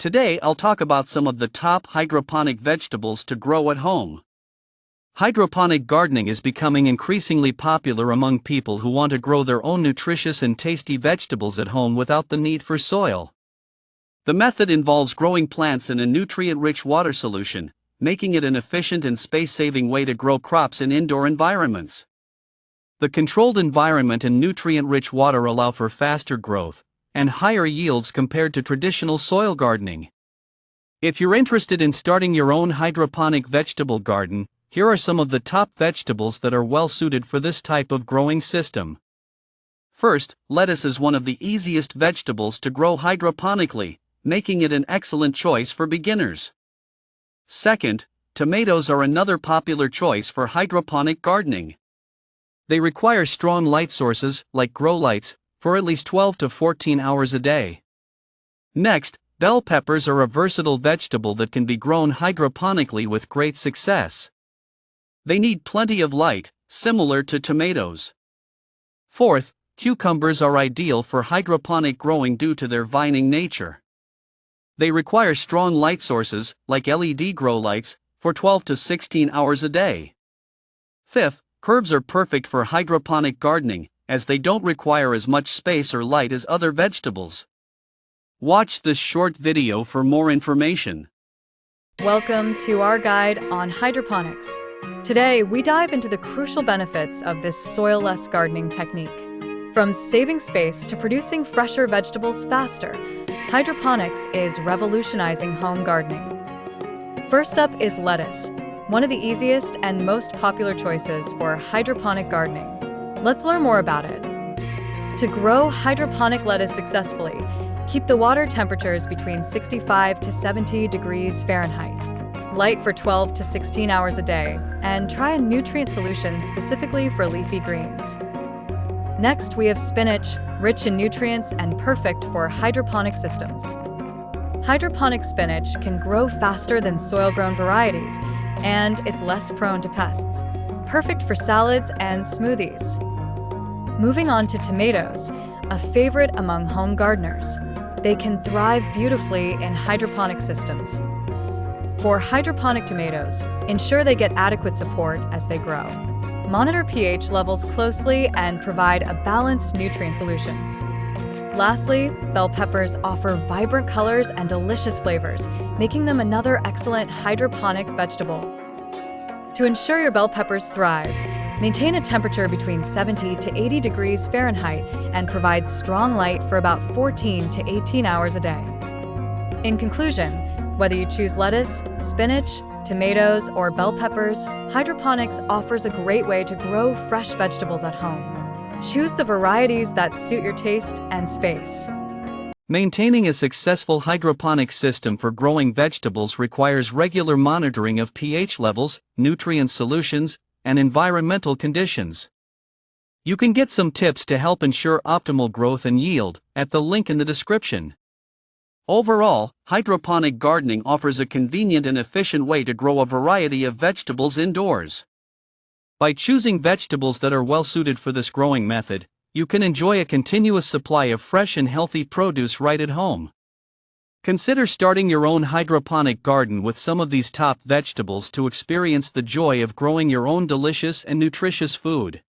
Today I'll talk about some of the top hydroponic vegetables to grow at home. Hydroponic gardening is becoming increasingly popular among people who want to grow their own nutritious and tasty vegetables at home without the need for soil. The method involves growing plants in a nutrient-rich water solution, making it an efficient and space-saving way to grow crops in indoor environments. The controlled environment and nutrient-rich water allow for faster growth and higher yields compared to traditional soil gardening. If you're interested in starting your own hydroponic vegetable garden, here are some of the top vegetables that are well suited for this type of growing system. First, lettuce is one of the easiest vegetables to grow hydroponically, making it an excellent choice for beginners. Second, tomatoes are another popular choice for hydroponic gardening. They require strong light sources, like grow lights, for at least 12 to 14 hours a day. Next, bell peppers are a versatile vegetable that can be grown hydroponically with great success. They need plenty of light, similar to tomatoes. Fourth, cucumbers are ideal for hydroponic growing due to their vining nature. They require strong light sources, like LED grow lights, for 12 to 16 hours a day. Fifth, herbs are perfect for hydroponic gardening, as they don't require as much space or light as other vegetables. Watch this short video for more information. Welcome to our guide on hydroponics. Today, we dive into the crucial benefits of this soil-less gardening technique. From saving space to producing fresher vegetables faster, hydroponics is revolutionizing home gardening. First up is lettuce, one of the easiest and most popular choices for hydroponic gardening. Let's learn more about it. To grow hydroponic lettuce successfully, keep the water temperatures between 65 to 70 degrees Fahrenheit. Light for 12 to 16 hours a day, and try a nutrient solution specifically for leafy greens. Next, we have spinach, rich in nutrients and perfect for hydroponic systems. Hydroponic spinach can grow faster than soil-grown varieties, and it's less prone to pests. Perfect for salads and smoothies. Moving on to tomatoes, a favorite among home gardeners. They can thrive beautifully in hydroponic systems. For hydroponic tomatoes, ensure they get adequate support as they grow. Monitor pH levels closely and provide a balanced nutrient solution. Lastly, bell peppers offer vibrant colors and delicious flavors, making them another excellent hydroponic vegetable. To ensure your bell peppers thrive, maintain a temperature between 70 to 80 degrees Fahrenheit and provide strong light for about 14 to 18 hours a day. In conclusion, whether you choose lettuce, spinach, tomatoes, or bell peppers, hydroponics offers a great way to grow fresh vegetables at home. Choose the varieties that suit your taste and space. Maintaining a successful hydroponic system for growing vegetables requires regular monitoring of pH levels, nutrient solutions, and environmental conditions. You can get some tips to help ensure optimal growth and yield at the link in the description. Overall, hydroponic gardening offers a convenient and efficient way to grow a variety of vegetables indoors. By choosing vegetables that are well suited for this growing method, you can enjoy a continuous supply of fresh and healthy produce right at home. Consider starting your own hydroponic garden with some of these top vegetables to experience the joy of growing your own delicious and nutritious food.